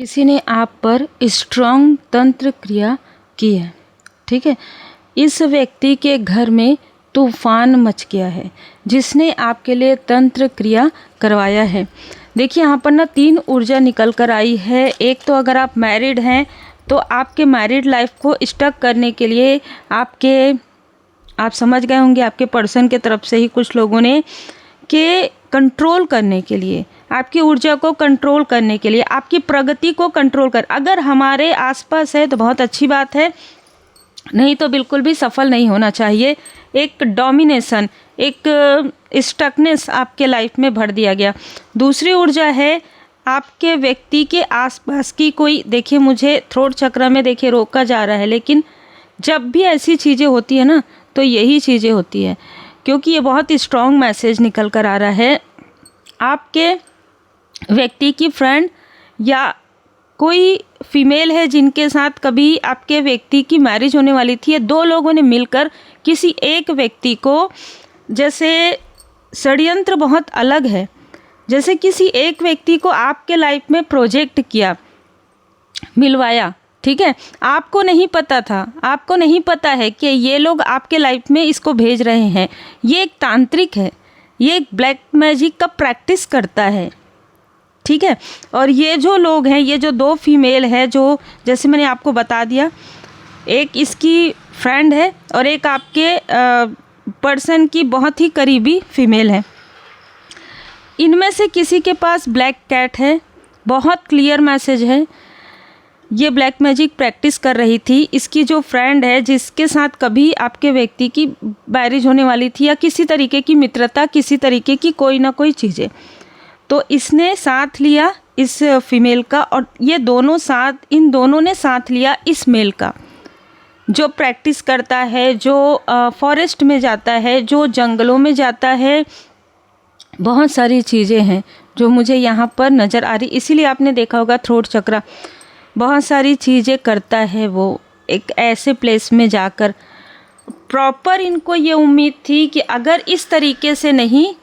किसी ने आप पर स्ट्रॉन्ग तंत्र क्रिया की है, ठीक है। इस व्यक्ति के घर में तूफान मच गया है जिसने आपके लिए तंत्र क्रिया करवाया है। देखिए यहाँ पर ना 3 ऊर्जा निकल कर आई है। एक तो अगर आप मैरिड हैं तो आपके मैरिड लाइफ को स्टक करने के लिए आप समझ गए होंगे आपके पर्सन के तरफ से ही कुछ लोगों ने कि कंट्रोल करने के लिए, आपकी ऊर्जा को कंट्रोल करने के लिए, आपकी प्रगति को कंट्रोल कर, अगर हमारे आसपास है तो बहुत अच्छी बात है, नहीं तो बिल्कुल भी सफल नहीं होना चाहिए। एक डोमिनेशन, एक स्टकनेस आपके लाइफ में भर दिया गया। दूसरी ऊर्जा है आपके व्यक्ति के आसपास की कोई, देखिए मुझे थ्रोट चक्र में देखिए रोका जा रहा है, लेकिन जब भी ऐसी चीज़ें होती है ना तो यही चीज़ें होती है, क्योंकि ये बहुत स्ट्रॉन्ग मैसेज निकल कर आ रहा है। आपके व्यक्ति की फ्रेंड या कोई फीमेल है जिनके साथ कभी आपके व्यक्ति की मैरिज होने वाली थी, 2 लोगों ने मिलकर किसी एक व्यक्ति को, जैसे षड्यंत्र बहुत अलग है, जैसे किसी एक व्यक्ति को आपके लाइफ में प्रोजेक्ट किया, मिलवाया, ठीक है। आपको नहीं पता था, आपको नहीं पता है कि ये लोग आपके लाइफ में इसको भेज रहे हैं। ये एक तांत्रिक है, ये एक ब्लैक मैजिक का प्रैक्टिस करता है, ठीक है। और ये जो लोग हैं, ये जो 2 फीमेल है, जो जैसे मैंने आपको बता दिया, एक इसकी फ्रेंड है और एक आपके पर्सन की बहुत ही करीबी फीमेल है। इनमें से किसी के पास ब्लैक कैट है। बहुत क्लियर मैसेज है, ये ब्लैक मैजिक प्रैक्टिस कर रही थी। इसकी जो फ्रेंड है जिसके साथ कभी आपके व्यक्ति की मैरिज होने वाली थी, या किसी तरीके की मित्रता, किसी तरीके की कोई ना कोई चीज़ें, तो इसने साथ लिया इस फीमेल का, और ये दोनों साथ, इन दोनों ने साथ लिया इस मेल का, जो प्रैक्टिस करता है, जो फॉरेस्ट में जाता है, जो जंगलों में जाता है। बहुत सारी चीज़ें हैं जो मुझे यहाँ पर नज़र आ रही, इसीलिए आपने देखा होगा थ्रोट चक्र, बहुत सारी चीज़ें करता है वो एक ऐसे प्लेस में जाकर। प्रॉपर इनको ये उम्मीद थी कि अगर इस तरीके से नहीं,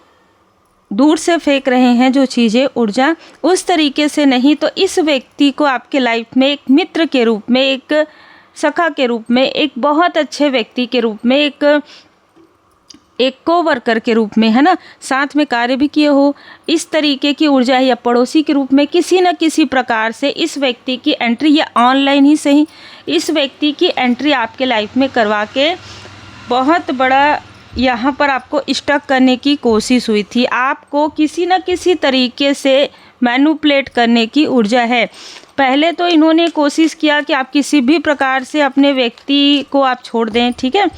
दूर से फेंक रहे हैं जो चीज़ें, ऊर्जा उस तरीके से नहीं, तो इस व्यक्ति को आपके लाइफ में एक मित्र के रूप में, एक सखा के रूप में, एक बहुत अच्छे व्यक्ति के रूप में, एक कोवर्कर के रूप में, है ना, साथ में कार्य भी किए हो, इस तरीके की ऊर्जा है, या पड़ोसी के रूप में किसी न किसी प्रकार से इस व्यक्ति की एंट्री, या ऑनलाइन ही सही, इस व्यक्ति की एंट्री आपके लाइफ में करवा के बहुत बड़ा यहाँ पर आपको स्टक करने की कोशिश हुई थी। आपको किसी न किसी तरीके से मैनिपुलेट करने की ऊर्जा है। पहले तो इन्होंने कोशिश किया कि आप किसी भी प्रकार से अपने व्यक्ति को आप छोड़ दें, ठीक है,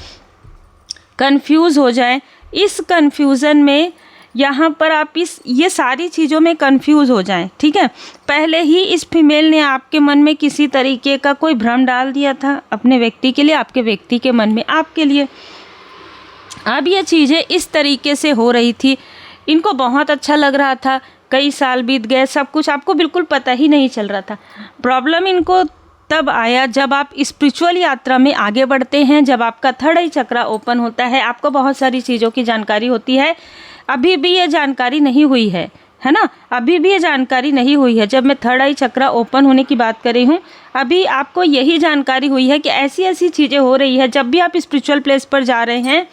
कंफ्यूज हो जाएं। इस कंफ्यूजन में यहाँ पर आप ये सारी चीज़ों में कंफ्यूज हो जाएं, ठीक है। पहले ही इस फीमेल ने आपके मन में किसी तरीके का कोई भ्रम डाल दिया था अपने व्यक्ति के लिए, आपके व्यक्ति के मन में आपके लिए। अब ये चीज़ें इस तरीके से हो रही थी, इनको बहुत अच्छा लग रहा था, कई साल बीत गए, सब कुछ आपको बिल्कुल पता ही नहीं चल रहा था। प्रॉब्लम इनको तब आया जब आप स्पिरिचुअल यात्रा में आगे बढ़ते हैं, जब आपका थर्ड आई चक्रा ओपन होता है, आपको बहुत सारी चीज़ों की जानकारी होती है। अभी भी ये जानकारी नहीं हुई है ना, अभी भी ये जानकारी नहीं हुई है। जब मैं थर्ड आई चक्रा ओपन होने की बात कर रही हूँ, अभी आपको यही जानकारी हुई है कि ऐसी ऐसी चीज़ें हो रही है। जब भी आप स्पिरिचुअल प्लेस पर जा रहे हैं,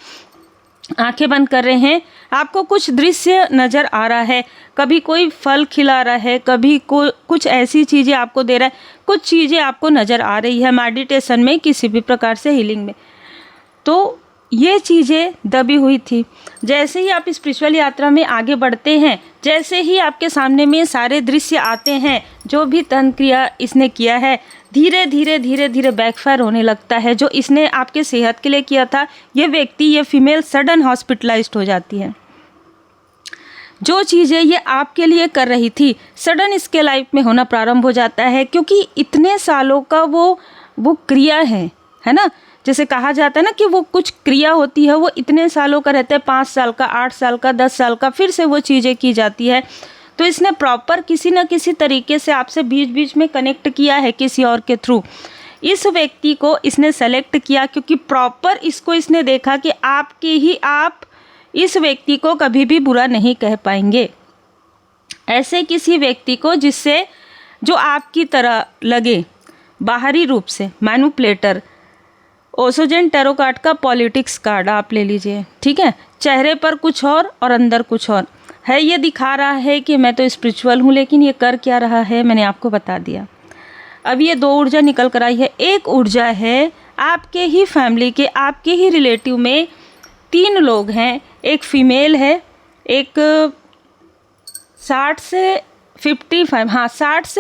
आंखें बंद कर रहे हैं, आपको कुछ दृश्य नज़र आ रहा है, कभी कोई फल खिला रहा है, कभी कुछ ऐसी चीज़ें आपको दे रहा है, कुछ चीज़ें आपको नज़र आ रही है मेडिटेशन में, किसी भी प्रकार से हीलिंग में। तो ये चीज़ें दबी हुई थी। जैसे ही आप स्पिरिचुअल यात्रा में आगे बढ़ते हैं, जैसे ही आपके सामने में सारे दृश्य आते हैं, जो भी तंत्र क्रिया इसने किया है, धीरे धीरे धीरे धीरे बैकफायर होने लगता है। जो इसने आपके सेहत के लिए किया था, ये व्यक्ति, ये फीमेल सडन हॉस्पिटलाइज्ड हो जाती है। जो चीज़ें ये आपके लिए कर रही थी, सडन इसके लाइफ में होना प्रारंभ हो जाता है, क्योंकि इतने सालों का वो क्रिया है ना, जैसे कहा जाता है ना कि वो कुछ क्रिया होती है, वो इतने सालों का रहता है, 5 साल का, 8 साल का, 10 साल का, फिर से वो चीज़ें की जाती है। तो इसने प्रॉपर किसी न किसी तरीके से आपसे बीच बीच में कनेक्ट किया है किसी और के थ्रू। इस व्यक्ति को इसने सेलेक्ट किया क्योंकि प्रॉपर इसको इसने देखा कि आप इस व्यक्ति को कभी भी बुरा नहीं कह पाएंगे। ऐसे किसी व्यक्ति को जिससे जो आपकी तरह लगे बाहरी रूप से, मैनिपुलेटर। ओसोजन टैरो कार्ड का पॉलिटिक्स कार्ड आप ले लीजिए, ठीक है। चेहरे पर कुछ और अंदर कुछ और है। ये दिखा रहा है कि मैं तो स्पिरिचुअल हूँ, लेकिन ये कर क्या रहा है मैंने आपको बता दिया। अब ये 2 ऊर्जा निकल कर आई है। एक ऊर्जा है आपके ही फैमिली के, आपके ही रिलेटिव में 3 लोग हैं। एक फीमेल है, एक 60 से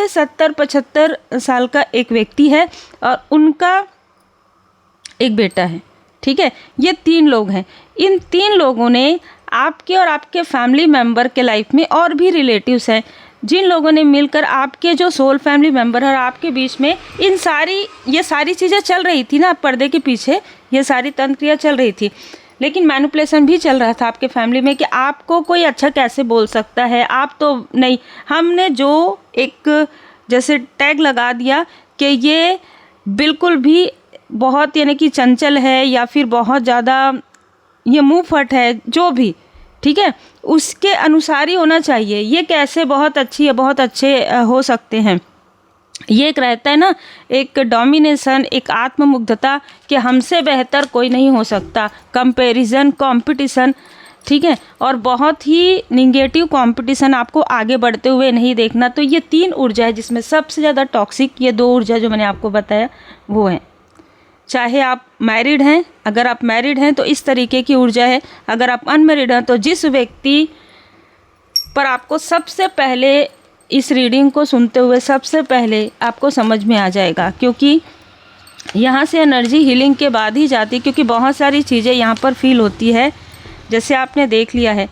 70-75 साल का एक व्यक्ति है, और उनका एक बेटा है, ठीक है। ये 3 लोग हैं। इन 3 लोगों ने आपके और आपके फैमिली मेंबर के लाइफ में और भी रिलेटिव्स हैं, जिन लोगों ने मिलकर आपके जो सोल फैमिली मेंबर है और आपके बीच में ये सारी चीज़ें चल रही थी ना, पर्दे के पीछे ये सारी तंत्र क्रिया चल रही थी। लेकिन मैनिपुलेशन भी चल रहा था आपके फैमिली में कि आपको कोई अच्छा कैसे बोल सकता है, आप तो नहीं। हमने जो एक जैसे टैग लगा दिया कि ये बिल्कुल भी बहुत यानी कि चंचल है, या फिर बहुत ज़्यादा ये मुँह फट है, जो भी, ठीक है, उसके अनुसार ही होना चाहिए। ये कैसे बहुत अच्छी है, बहुत अच्छे हो सकते हैं। ये एक रहता है ना, एक डोमिनेशन, एक आत्ममुग्धता कि हमसे बेहतर कोई नहीं हो सकता, कंपैरिजन, कंपटीशन, ठीक है। और बहुत ही निगेटिव कंपटीशन, आपको आगे बढ़ते हुए नहीं देखना। तो ये 3 ऊर्जा है जिसमें सबसे ज़्यादा टॉक्सिक ये 2 ऊर्जा जो मैंने आपको बताया वो है। चाहे आप मैरिड हैं, अगर आप मैरिड हैं तो इस तरीके की ऊर्जा है। अगर आप अनमैरिड हैं तो जिस व्यक्ति पर आपको सबसे पहले इस रीडिंग को सुनते हुए सबसे पहले आपको समझ में आ जाएगा, क्योंकि यहाँ से एनर्जी हीलिंग के बाद ही जाती, क्योंकि बहुत सारी चीज़ें यहाँ पर फील होती है, जैसे आपने देख लिया है।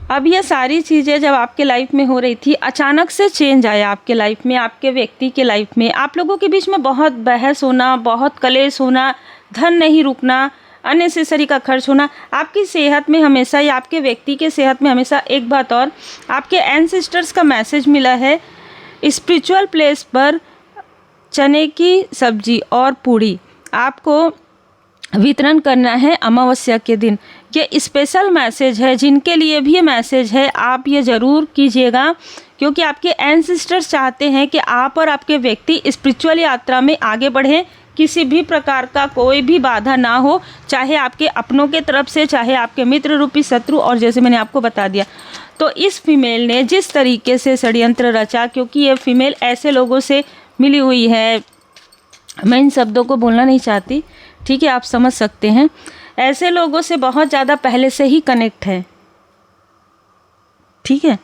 अब ये सारी चीज़ें जब आपके लाइफ में हो रही थी, अचानक से चेंज आया आपके लाइफ में, आपके व्यक्ति के लाइफ में। आप लोगों के बीच में बहुत बहस होना, बहुत कलेश होना, धन नहीं रुकना, अननेसेसरी का खर्च होना, आपकी सेहत में हमेशा, या आपके व्यक्ति के सेहत में हमेशा। एक बात और, आपके एंसेस्टर्स का मैसेज मिला है, स्पिरिचुअल प्लेस पर चने की सब्जी और पूड़ी आपको वितरण करना है अमावस्या के दिन। ये स्पेशल मैसेज है, जिनके लिए भी ये मैसेज है आप ये ज़रूर कीजिएगा, क्योंकि आपके एंसेस्टर्स चाहते हैं कि आप और आपके व्यक्ति स्पिरिचुअल यात्रा में आगे बढ़ें। किसी भी प्रकार का कोई भी बाधा ना हो, चाहे आपके अपनों के तरफ से, चाहे आपके मित्र रूपी शत्रु। और जैसे मैंने आपको बता दिया, तो इस फीमेल ने जिस तरीके से षड्यंत्र रचा, क्योंकि ये फीमेल ऐसे लोगों से मिली हुई है, मैं इन शब्दों को बोलना नहीं चाहती, ठीक है, आप समझ सकते हैं। ऐसे लोगों से बहुत ज़्यादा पहले से ही कनेक्ट है, ठीक है,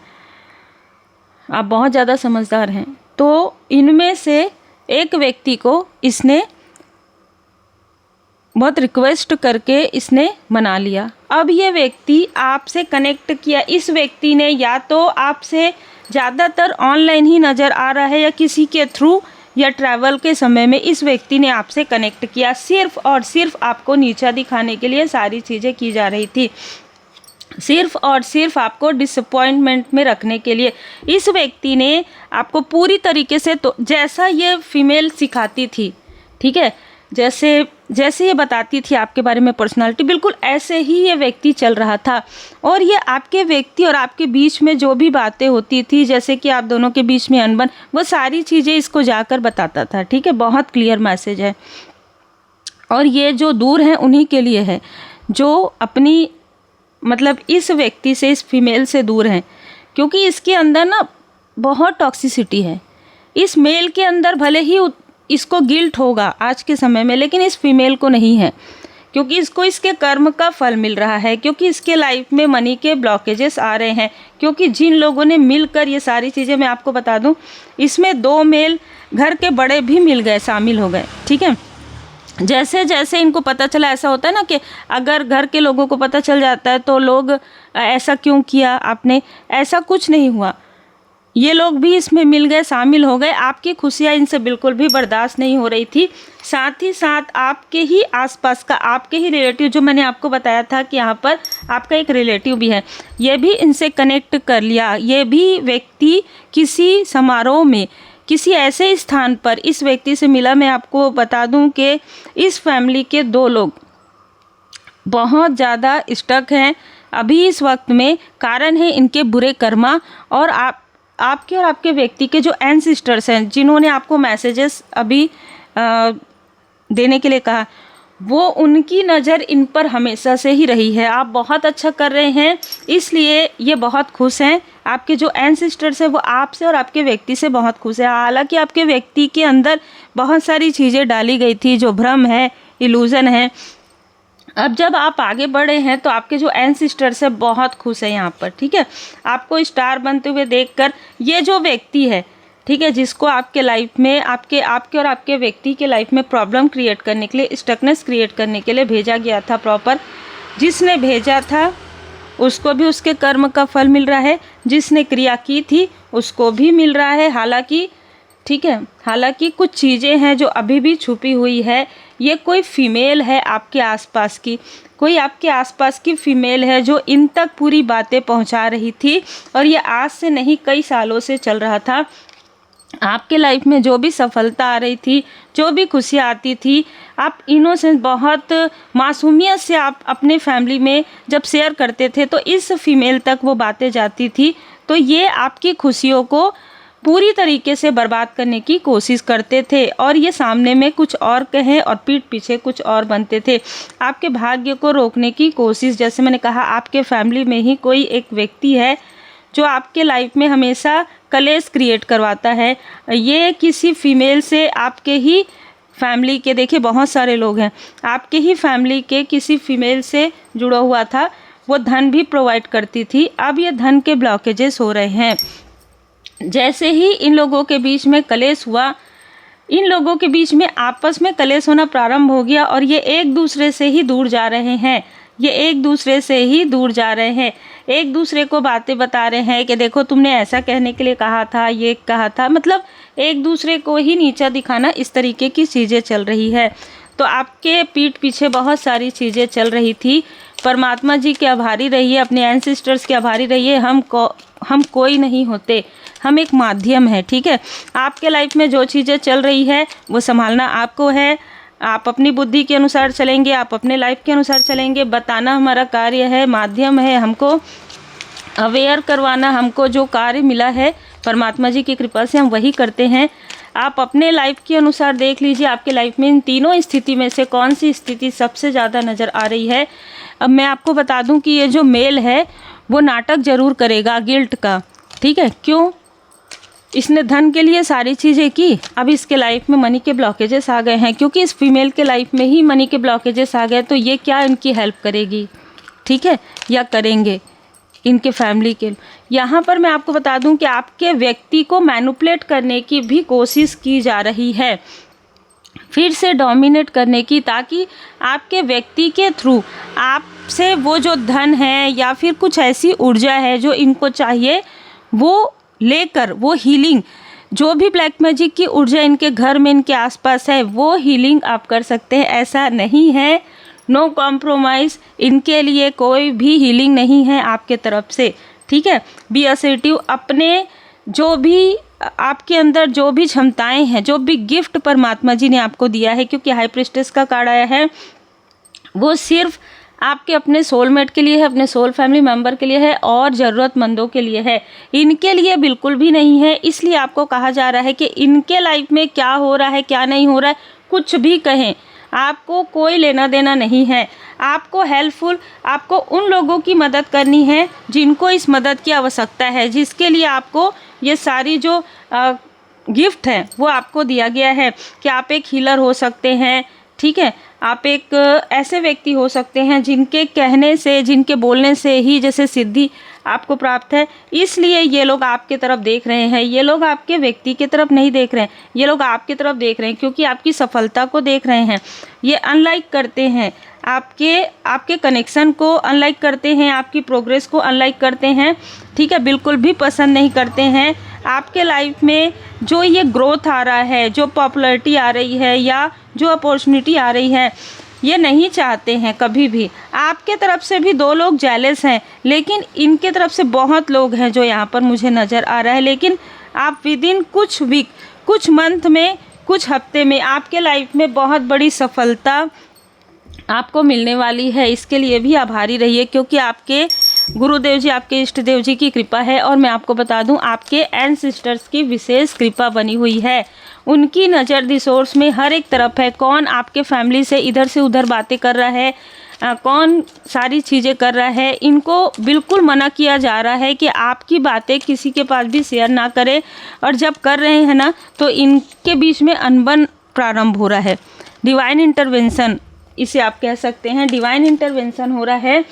आप बहुत ज़्यादा समझदार हैं। तो इनमें से एक व्यक्ति को इसने बहुत रिक्वेस्ट करके इसने मना लिया। अब ये व्यक्ति आपसे कनेक्ट किया, इस व्यक्ति ने या तो आपसे ज़्यादातर ऑनलाइन ही नज़र आ रहा है, या किसी के थ्रू, या ट्रैवल के समय में इस व्यक्ति ने आपसे कनेक्ट किया। सिर्फ और सिर्फ आपको नीचा दिखाने के लिए सारी चीज़ें की जा रही थी, सिर्फ और सिर्फ आपको डिसअपॉइंटमेंट में रखने के लिए। इस व्यक्ति ने आपको पूरी तरीके से, तो जैसा ये फीमेल सिखाती थी, ठीक है, जैसे ये बताती थी आपके बारे में पर्सनालिटी, बिल्कुल ऐसे ही ये व्यक्ति चल रहा था। और ये आपके व्यक्ति और आपके बीच में जो भी बातें होती थी, जैसे कि आप दोनों के बीच में अनबन, वो सारी चीज़ें इसको जाकर बताता था, ठीक है। बहुत क्लियर मैसेज है। और ये जो दूर हैं उन्हीं के लिए है, जो अपनी मतलब इस व्यक्ति से, इस फीमेल से दूर हैं, क्योंकि इसके अंदर ना बहुत टॉक्सिसिटी है। इस मेल के अंदर भले ही इसको गिल्ट होगा आज के समय में, लेकिन इस फीमेल को नहीं है, क्योंकि इसको इसके कर्म का फल मिल रहा है, क्योंकि इसके लाइफ में मनी के ब्लॉकेजेस आ रहे हैं। क्योंकि जिन लोगों ने मिलकर ये सारी चीज़ें, मैं आपको बता दूं, इसमें 2 मेल घर के बड़े भी मिल गए, शामिल हो गए, ठीक है। जैसे जैसे इनको पता चला, ऐसा होता है ना कि अगर घर के लोगों को पता चल जाता है तो लोग ऐसा क्यों किया आपने, ऐसा कुछ नहीं हुआ। ये लोग भी इसमें मिल गए, शामिल हो गए। आपकी खुशियाँ इनसे बिल्कुल भी बर्दाश्त नहीं हो रही थी। साथ ही साथ आपके ही आसपास का, आपके ही रिलेटिव, जो मैंने आपको बताया था कि यहाँ पर आपका एक रिलेटिव भी है, ये भी इनसे कनेक्ट कर लिया। ये भी व्यक्ति किसी समारोह में, किसी ऐसे स्थान पर इस व्यक्ति से मिला। मैं आपको बता दूं कि इस फैमिली के 2 लोग बहुत ज़्यादा स्टक हैं अभी इस वक्त में। कारण है इनके बुरे कर्मा, और आपके और आपके व्यक्ति के जो एंसेस्टर्स हैं, जिन्होंने आपको मैसेजेस अभी देने के लिए कहा, वो उनकी नज़र इन पर हमेशा से ही रही है। आप बहुत अच्छा कर रहे हैं, इसलिए ये बहुत खुश हैं। आपके जो एंसेस्टर्स हैं वो आपसे और आपके व्यक्ति से बहुत खुश है। हालांकि आपके व्यक्ति के अंदर बहुत सारी चीज़ें डाली गई थी, जो भ्रम है, इल्यूज़न है। अब जब आप आगे बढ़े हैं तो आपके जो एंसेस्टर्स है बहुत खुश है यहाँ पर, ठीक है। आपको स्टार बनते हुए देखकर ये जो व्यक्ति है, ठीक है, जिसको आपके लाइफ में आपके और आपके व्यक्ति के लाइफ में प्रॉब्लम क्रिएट करने के लिए, स्टकनेस क्रिएट करने के लिए भेजा गया था प्रॉपर, जिसने भेजा था उसको भी उसके कर्म का फल मिल रहा है, जिसने क्रिया की थी उसको भी मिल रहा है। हालांकि, ठीक है, हालांकि कुछ चीज़ें हैं जो अभी भी छुपी हुई है। ये कोई फीमेल है आपके आसपास की, कोई आपके आसपास की फीमेल है जो इन तक पूरी बातें पहुंचा रही थी, और ये आज से नहीं कई सालों से चल रहा था। आपके लाइफ में जो भी सफलता आ रही थी, जो भी खुशियाँ आती थी, आप इनोसेंस, बहुत मासूमियत से आप अपने फैमिली में जब शेयर करते थे तो इस फीमेल तक वो बातें जाती थी। तो ये आपकी खुशियों को पूरी तरीके से बर्बाद करने की कोशिश करते थे, और ये सामने में कुछ और कहे और पीठ पीछे कुछ और बनते थे। आपके भाग्य को रोकने की कोशिश, जैसे मैंने कहा, आपके फैमिली में ही कोई एक व्यक्ति है जो आपके लाइफ में हमेशा कलेश क्रिएट करवाता है। ये किसी फीमेल से, आपके ही फैमिली के, देखिए बहुत सारे लोग हैं, आपके ही फैमिली के किसी फीमेल से जुड़ा हुआ था। वो धन भी प्रोवाइड करती थी। अब ये धन के ब्लॉकेजेस हो रहे हैं। जैसे ही इन लोगों के बीच में कलेश हुआ, इन लोगों के बीच में आपस में कलेश होना प्रारंभ हो गया, और ये एक दूसरे से ही दूर जा रहे हैं। ये एक दूसरे से ही दूर जा रहे हैं, एक दूसरे को बातें बता रहे हैं कि देखो तुमने ऐसा कहने के लिए कहा था, ये कहा था, मतलब एक दूसरे को ही नीचा दिखाना, इस तरीके की चीज़ें चल रही है। तो आपके पीठ पीछे बहुत सारी चीज़ें चल रही थी। परमात्मा जी के आभारी रहिए, अपने एंसेस्टर्स के आभारी रहिए। हम कोई नहीं होते, हम एक माध्यम है, ठीक है। आपके लाइफ में जो चीज़ें चल रही है वो संभालना आपको है। आप अपनी बुद्धि के अनुसार चलेंगे, आप अपने लाइफ के अनुसार चलेंगे। बताना हमारा कार्य है, माध्यम है, हमको अवेयर करवाना। हमको जो कार्य मिला है परमात्मा जी की कृपा से हम वही करते हैं। आप अपने लाइफ के अनुसार देख लीजिए, आपके लाइफ में इन तीनों स्थिति में से कौन सी स्थिति सबसे ज़्यादा नज़र आ रही है। अब मैं आपको बता दूं कि ये जो मेल है वो नाटक ज़रूर करेगा गिल्ट का, ठीक है। क्यों? इसने धन के लिए सारी चीज़ें की, अब इसके लाइफ में मनी के ब्लॉकेजेस आ गए हैं, क्योंकि इस फीमेल के लाइफ में ही मनी के ब्लॉकेजेस आ गए। तो ये क्या इनकी हेल्प करेगी, ठीक है, या करेंगे इनके फैमिली के। यहाँ पर मैं आपको बता दूं कि आपके व्यक्ति को मैनिपुलेट करने की भी कोशिश की जा रही है, फिर से डोमिनेट करने की, ताकि आपके व्यक्ति के थ्रू आपसे वो जो धन है या फिर कुछ ऐसी ऊर्जा है जो इनको चाहिए, वो लेकर, वो हीलिंग, जो भी ब्लैक मैजिक की ऊर्जा इनके घर में, इनके आसपास है, वो हीलिंग आप कर सकते हैं। ऐसा नहीं है, नो कॉम्प्रोमाइज़, इनके लिए कोई भी हीलिंग नहीं है आपके तरफ से, ठीक है। बी असर्टिव, अपने जो भी आपके अंदर जो भी क्षमताएं हैं, जो भी गिफ्ट परमात्मा जी ने आपको दिया है, क्योंकि हाई प्रिस्टेस का कार्ड आया है, वो सिर्फ आपके अपने सोलमेट के लिए है, अपने सोल फैमिली मेंबर के लिए है और ज़रूरतमंदों के लिए है। इनके लिए बिल्कुल भी नहीं है। इसलिए आपको कहा जा रहा है कि इनके लाइफ में क्या हो रहा है, क्या नहीं हो रहा है, कुछ भी कहें, आपको कोई लेना देना नहीं है। आपको हेल्पफुल, आपको उन लोगों की मदद करनी है जिनको इस मदद की आवश्यकता है, जिसके लिए आपको ये सारी जो गिफ्ट है वो आपको दिया गया है कि आप एक हीलर हो सकते हैं, ठीक है। आप एक ऐसे व्यक्ति हो सकते हैं जिनके कहने से, जिनके बोलने से ही जैसे सिद्धि आपको प्राप्त है। इसलिए ये लोग आपके तरफ देख रहे हैं, ये लोग आपके व्यक्ति की तरफ नहीं देख रहे हैं, ये लोग आपकी तरफ देख रहे हैं, क्योंकि आपकी सफलता को देख रहे हैं। ये अनलाइक करते हैं, आपके कनेक्शन को अनलाइक करते हैं, आपकी प्रोग्रेस को अनलाइक करते हैं, ठीक है। बिल्कुल भी पसंद नहीं करते हैं आपके लाइफ में जो ये ग्रोथ आ रहा है, जो पॉपुलैरिटी आ रही है या जो अपॉर्चुनिटी आ रही है, ये नहीं चाहते हैं कभी भी। आपके तरफ से भी 2 लोग जेलस हैं, लेकिन इनके तरफ से बहुत लोग हैं जो यहाँ पर मुझे नज़र आ रहा है। लेकिन आप विदिन कुछ वीक, कुछ मंथ में, कुछ हफ्ते में आपके लाइफ में बहुत बड़ी सफलता आपको मिलने वाली है। इसके लिए भी आभारी रहिए, क्योंकि आपके गुरुदेव जी आपके इष्ट देव जी की कृपा है। और मैं आपको बता दूं आपके एंसेस्टर्स की विशेष कृपा बनी हुई है। उनकी नज़र रिसोर्स में हर एक तरफ है। कौन आपके फैमिली से इधर से उधर बातें कर रहा है, कौन सारी चीज़ें कर रहा है, इनको बिल्कुल मना किया जा रहा है कि आपकी बातें किसी के पास भी शेयर ना करें। और जब कर रहे हैं ना तो इनके बीच में अनबन प्रारंभ हो रहा है। डिवाइन इंटरवेंशन इसे आप कह सकते हैं। डिवाइन इंटरवेंशन हो रहा है।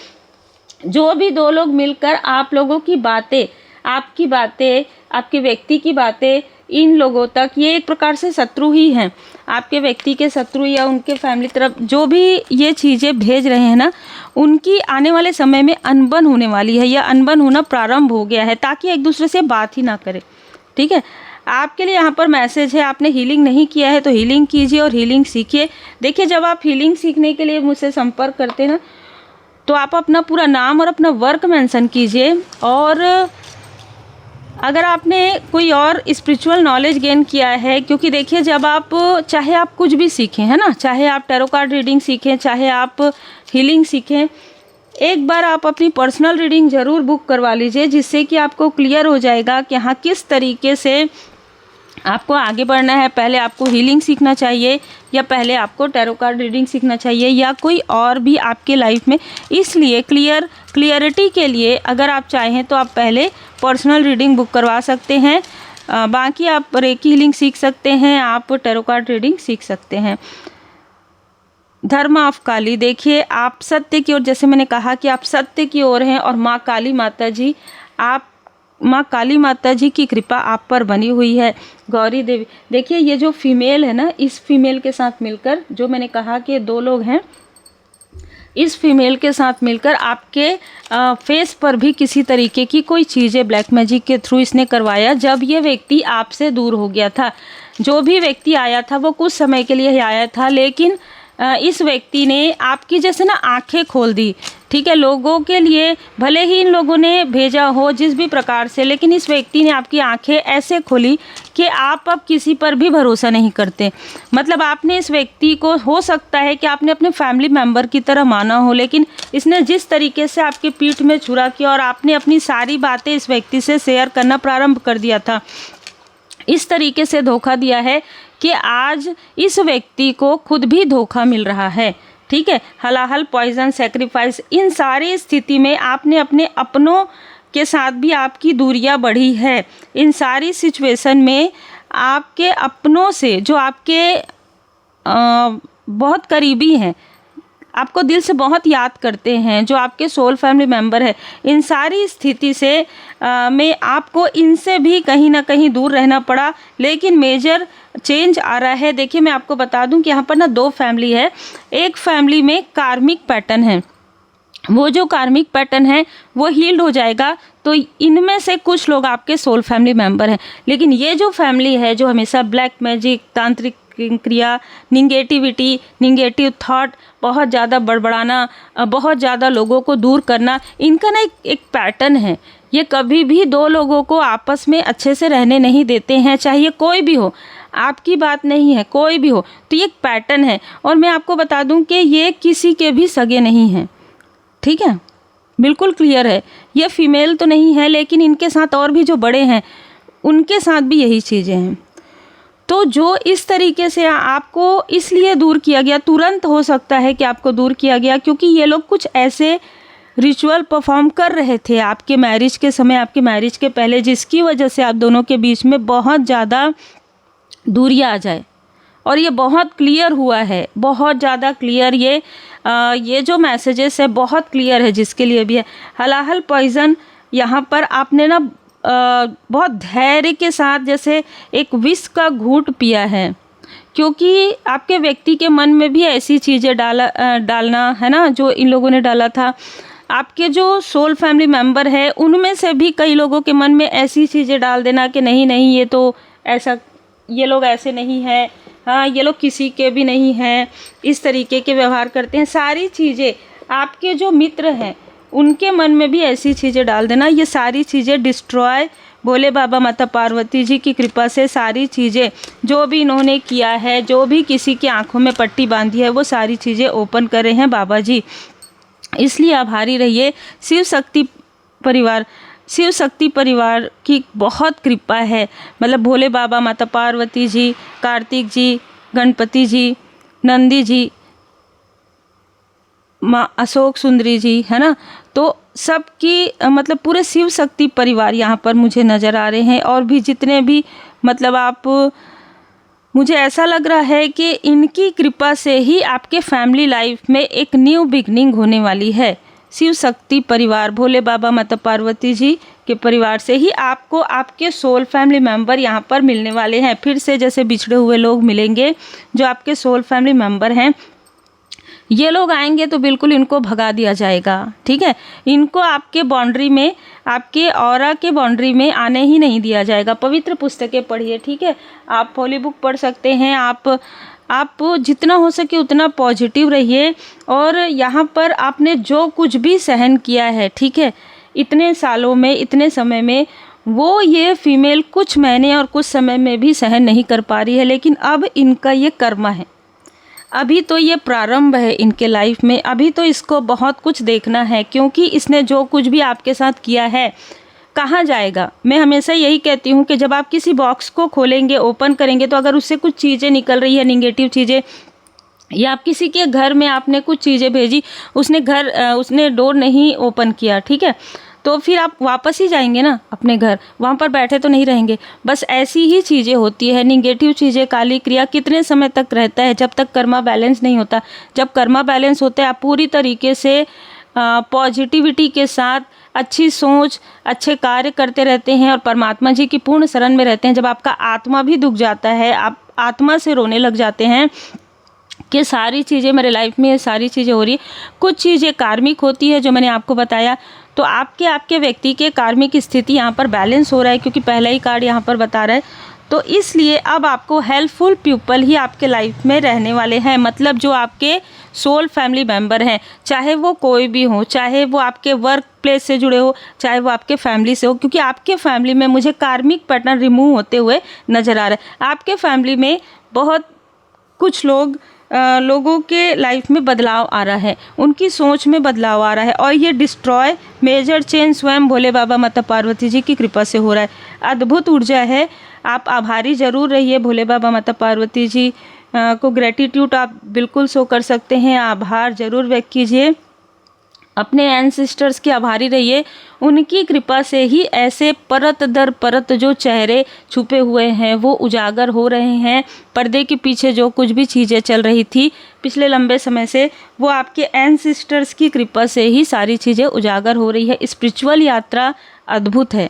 जो भी दो लोग मिलकर आप लोगों की बातें, आपकी बातें, आपके व्यक्ति की बातें इन लोगों तक, ये एक प्रकार से शत्रु ही हैं। आपके व्यक्ति के शत्रु या उनके फैमिली तरफ जो भी ये चीज़ें भेज रहे हैं ना, उनकी आने वाले समय में अनबन होने वाली है या अनबन होना प्रारंभ हो गया है, ताकि एक दूसरे से बात ही ना करें। ठीक है, आपके लिए यहाँ पर मैसेज है, आपने हीलिंग नहीं किया है तो हीलिंग कीजिए और हीलिंग सीखिए। देखिए, जब आप हीलिंग सीखने के लिए मुझसे संपर्क करते हैं ना, तो आप अपना पूरा नाम और अपना वर्क मेंशन कीजिए। और अगर आपने कोई और स्पिरिचुअल नॉलेज गेन किया है, क्योंकि देखिए जब आप, चाहे आप कुछ भी सीखें, है ना, चाहे आप टैरो कार्ड रीडिंग सीखें, चाहे आप हीलिंग सीखें, एक बार आप अपनी पर्सनल रीडिंग ज़रूर बुक करवा लीजिए, जिससे कि आपको क्लियर हो जाएगा कि हाँ किस तरीके से आपको आगे बढ़ना है। पहले आपको हीलिंग सीखना चाहिए या पहले आपको टैरो कार्ड रीडिंग सीखना चाहिए या कोई और भी आपके लाइफ में। इसलिए क्लियरिटी के लिए अगर आप चाहें तो आप पहले पर्सनल रीडिंग बुक करवा सकते हैं। बाकी आप रेकी हीलिंग सीख सकते हैं, आप टैरो कार्ड रीडिंग सीख सकते हैं। धर्म ऑफ काली, देखिए आप सत्य की ओर, जैसे मैंने कहा कि आप सत्य की ओर हैं और माँ काली माता जी, आप माँ काली माता जी की कृपा आप पर बनी हुई है। गौरी देवी, देखिए ये जो फीमेल है ना, इस फीमेल के साथ मिलकर, जो मैंने कहा कि दो लोग हैं, इस फीमेल के साथ मिलकर आपके फेस पर भी किसी तरीके की कोई चीज़ें ब्लैक मैजिक के थ्रू इसने करवाया। जब ये व्यक्ति आपसे दूर हो गया था, जो भी व्यक्ति आया था वो कुछ समय के लिए ही आया था, लेकिन इस व्यक्ति ने आपकी जैसे ना आंखें खोल दी। ठीक है, लोगों के लिए भले ही इन लोगों ने भेजा हो जिस भी प्रकार से, लेकिन इस व्यक्ति ने आपकी आंखें ऐसे खोली कि आप अब किसी पर भी भरोसा नहीं करते। मतलब आपने इस व्यक्ति को, हो सकता है कि आपने अपने फैमिली मेम्बर की तरह माना हो, लेकिन इसने जिस तरीके से आपके पीठ में छुरा किया और आपने अपनी सारी बातें इस व्यक्ति से शेयर करना प्रारंभ कर दिया था, इस तरीके से धोखा दिया है कि आज इस व्यक्ति को खुद भी धोखा मिल रहा है। ठीक है, हलाहल, पॉइजन, सेक्रीफाइस, इन सारी स्थिति में आपने अपने अपनों के साथ भी आपकी दूरियां बढ़ी है। इन सारी सिचुएशन में आपके अपनों से, जो आपके बहुत करीबी हैं, आपको दिल से बहुत याद करते हैं, जो आपके सोल फैमिली मेम्बर है, इन सारी स्थिति से में आपको इनसे भी कहीं ना कहीं दूर रहना पड़ा। लेकिन मेजर चेंज आ रहा है। देखिए, मैं आपको बता दूं कि यहाँ पर ना दो फैमिली है। एक फैमिली में कार्मिक पैटर्न है, वो जो कार्मिक पैटर्न है वो हील्ड हो जाएगा, तो इनमें से कुछ लोग आपके सोल फैमिली मेम्बर हैं। लेकिन ये जो फैमिली है जो हमेशा ब्लैक मैजिक, तांत्रिक क्रिया, निगेटिविटी, निगेटिव थॉट, बहुत ज़्यादा बड़बड़ाना, बहुत ज़्यादा लोगों को दूर करना, इनका ना एक पैटर्न है। ये कभी भी दो लोगों को आपस में अच्छे से रहने नहीं देते हैं, चाहे कोई भी हो, आपकी बात नहीं है, कोई भी हो, तो ये एक पैटर्न है। और मैं आपको बता दूं कि ये किसी के भी सगे नहीं हैं। ठीक है, बिल्कुल क्लियर है। ये फीमेल तो नहीं है, लेकिन इनके साथ और भी जो बड़े हैं उनके साथ भी यही चीज़ें हैं। तो जो इस तरीके से आपको इसलिए दूर किया गया, तुरंत हो सकता है कि आपको दूर किया गया क्योंकि ये लोग कुछ ऐसे रिचुअल परफॉर्म कर रहे थे आपके मैरिज के समय, आपके मैरिज के पहले, जिसकी वजह से आप दोनों के बीच में बहुत ज़्यादा दूरियां आ जाए। और ये बहुत क्लियर हुआ है, बहुत ज़्यादा क्लियर। ये जो मैसेजेस है बहुत क्लियर है, जिसके लिए भी है। हलाहल, पॉइजन, यहाँ पर आपने ना बहुत धैर्य के साथ जैसे एक विष का घूंट पिया है, क्योंकि आपके व्यक्ति के मन में भी ऐसी चीज़ें डालना है ना, जो इन लोगों ने डाला था। आपके जो सोल फैमिली मेम्बर है उनमें से भी कई लोगों के मन में ऐसी चीज़ें डाल देना कि नहीं नहीं, ये तो ऐसा, ये लोग ऐसे नहीं हैं, हाँ ये लोग किसी के भी नहीं हैं, इस तरीके के व्यवहार करते हैं। सारी चीज़ें आपके जो मित्र हैं उनके मन में भी ऐसी चीज़ें डाल देना। ये सारी चीज़ें डिस्ट्रॉय, भोले बाबा माता पार्वती जी की कृपा से सारी चीज़ें जो भी इन्होंने किया है, जो भी किसी की आंखों में पट्टी बांधी है, वो सारी चीज़ें ओपन कर रहे हैं बाबा जी। इसलिए आभारी रहिए, शिव शक्ति परिवार, शिव शक्ति परिवार की बहुत कृपा है। मतलब भोले बाबा, माता पार्वती जी, कार्तिक जी, गणपति जी, नंदी जी, माँ अशोक सुंदरी जी, है ना। तो सबकी मतलब पूरे शिव शक्ति परिवार यहाँ पर मुझे नज़र आ रहे हैं। और भी जितने भी मतलब आप, मुझे ऐसा लग रहा है कि इनकी कृपा से ही आपके फैमिली लाइफ में एक न्यू बिगनिंग होने वाली है। शिव शक्ति परिवार, भोले बाबा, माता पार्वती जी के परिवार से ही आपको आपके सोल फैमिली मेंबर यहाँ पर मिलने वाले हैं। फिर से जैसे बिछड़े हुए लोग मिलेंगे, जो आपके सोल फैमिली मेंबर हैं, ये लोग आएंगे तो बिल्कुल इनको भगा दिया जाएगा, ठीक है। इनको आपके बाउंड्री में, आपके ऑरा के बाउंड्री में आने ही नहीं दिया जाएगा। पवित्र पुस्तकें पढ़िए, ठीक है। आप होली बुक पढ़ सकते हैं। आप जितना हो सके उतना पॉजिटिव रहिए। और यहाँ पर आपने जो कुछ भी सहन किया है, ठीक है, इतने सालों में, इतने समय में, वो ये फीमेल कुछ महीने और कुछ समय में भी सहन नहीं कर पा रही है। लेकिन अब इनका ये कर्म है, अभी तो ये प्रारंभ है इनके लाइफ में। अभी तो इसको बहुत कुछ देखना है, क्योंकि इसने जो कुछ भी आपके साथ किया है कहाँ जाएगा। मैं हमेशा यही कहती हूँ कि जब आप किसी बॉक्स को खोलेंगे, ओपन करेंगे, तो अगर उससे कुछ चीज़ें निकल रही है, नेगेटिव चीज़ें, या आप किसी के घर में आपने कुछ चीज़ें भेजी, उसने डोर नहीं ओपन किया, ठीक है, तो फिर आप वापस ही जाएंगे ना अपने घर, वहाँ पर बैठे तो नहीं रहेंगे। बस ऐसी ही चीज़ें होती है, निगेटिव चीज़ें, काली क्रिया कितने समय तक रहता है, जब तक कर्मा बैलेंस नहीं होता। जब कर्मा बैलेंस होता है, आप पूरी तरीके से पॉजिटिविटी के साथ, अच्छी सोच, अच्छे कार्य करते रहते हैं और परमात्मा जी की पूर्ण शरण में रहते हैं। जब आपका आत्मा भी दुख जाता है, आप आत्मा से रोने लग जाते हैं कि सारी चीज़ें मेरे लाइफ में, ये सारी चीज़ें हो रही है। कुछ चीज़ें कार्मिक होती है, जो मैंने आपको बताया। तो आपके व्यक्ति के कार्मिक स्थिति यहाँ पर बैलेंस हो रहा है, क्योंकि पहला ही कार्ड यहाँ पर बता रहा है। तो इसलिए अब आपको हेल्पफुल पीपल ही आपके लाइफ में रहने वाले हैं। मतलब जो आपके सोल फैमिली मेंबर हैं, चाहे वो कोई भी हो, चाहे वो आपके वर्क प्लेस से जुड़े हो, चाहे वो आपके फैमिली से हो, क्योंकि आपके फैमिली में मुझे कार्मिक पैटर्न रिमूव होते हुए नज़र आ रहा है। आपके फैमिली में बहुत कुछ लोगों के लाइफ में बदलाव आ रहा है, उनकी सोच में बदलाव आ रहा है। और ये डिस्ट्रॉय, मेजर चेंज स्वयं भोले बाबा, माता पार्वती जी की कृपा से हो रहा है। अद्भुत ऊर्जा है। आप आभारी ज़रूर रहिए भोले बाबा, माता पार्वती जी को ग्रेटिट्यूड आप बिल्कुल शो कर सकते हैं। आभार ज़रूर व्यक्त कीजिए, अपने एंसेस्टर्स के आभारी रहिए। उनकी कृपा से ही ऐसे परत दर परत जो चेहरे छुपे हुए हैं वो उजागर हो रहे हैं। पर्दे के पीछे जो कुछ भी चीज़ें चल रही थी पिछले लंबे समय से, वो आपके एंसेस्टर्स की कृपा से ही सारी चीज़ें उजागर हो रही है। स्पिरिचुअल यात्रा अद्भुत है।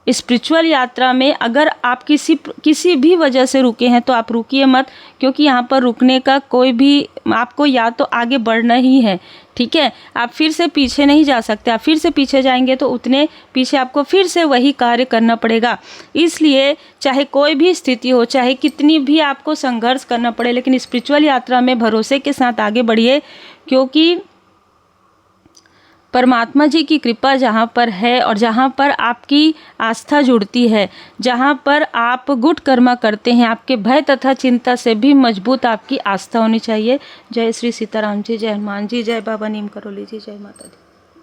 स्पिरिचुअल यात्रा में अगर आप किसी भी वजह से रुके हैं तो आप रुकिए मत, क्योंकि यहाँ पर रुकने का कोई भी, आपको या तो आगे बढ़ना ही है, ठीक है। आप फिर से पीछे नहीं जा सकते। आप फिर से पीछे जाएंगे तो उतने पीछे आपको फिर से वही कार्य करना पड़ेगा। इसलिए चाहे कोई भी स्थिति हो, चाहे कितनी भी आपको संघर्ष करना पड़े, लेकिन स्पिरिचुअल यात्रा में भरोसे के साथ आगे बढ़िए, क्योंकि परमात्मा जी की कृपा जहाँ पर है और जहाँ पर आपकी आस्था जुड़ती है, जहाँ पर आप गुड कर्मा करते हैं, आपके भय तथा चिंता से भी मजबूत आपकी आस्था होनी चाहिए। जय श्री सीताराम जी, जय हनुमान जी, जय बाबा नीम करोली जी, जय माता दी।